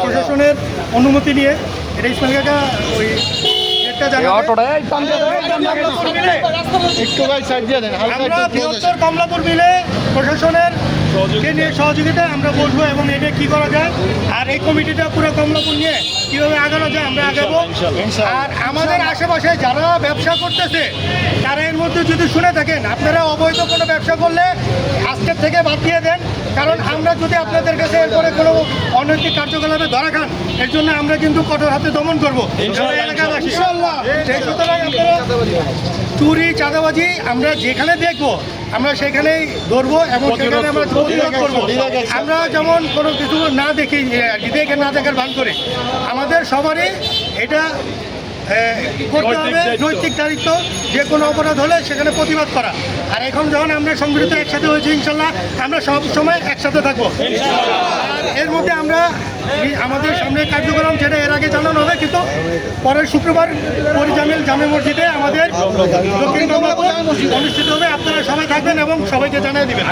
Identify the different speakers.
Speaker 1: প্রশাসনের অনুমতি নিয়ে এটা ইসমাইল কাকা ওই আমরা বৃহত্তর কমলাপুর মিলে প্রশাসনের নিয়ে সহযোগিতায় আমরা বসবো এবং এটা কি করা যায় আর এই কমিটিটা পুরো কমলাপুর নিয়ে কীভাবে আগানো যায় আমরা আগাবো। আর আমাদের আশেপাশে যারা ব্যবসা করতেছে তারা এর মধ্যে যদি শুনে থাকেন আপনারা অবৈধ কোনো ব্যবসা করলে আজকের থেকে বাদ দিয়ে দেন, কারণ আমরা যদি আপনাদের কাছে এরপরে কোনো অনৈতিক কার্যকলাপে ধরা খান এর জন্য আমরা কিন্তু কঠোর হাতে দমন করবো এলাকাবাসী। সুতরাং আপনারা চুরি চাঁদাবাজি আমরা যেখানে দেখবো আমরা সেখানেই ধরবো এবং সেখানে আমরা প্রতিরোধ করবো। আমরা যেমন কোনো কিছু না দেখি দেখে না দেখার ভান করে আমাদের সবারই এটা করতে হবে নৈতিক দায়িত্ব, যে কোনো অপরাধ হলে সেখানে প্রতিবাদ করা। আর এখন যখন আমরা সংগঠিত একসাথে হয়েছি ইনশাল্লাহ আমরা সব সময় একসাথে থাকবো। আর এর মধ্যে আমরা আমাদের সামনে কার্যক্রম যেটা এর আগে জানানো হবে, কিন্তু পরের শুক্রবার পরিজামিল জামে মসজিদে আমাদের দক্ষিণ কমলাপুর অনুষ্ঠিত হবে। আপনারা সবাই থাকবেন এবং সবাইকে জানিয়ে দিবেন।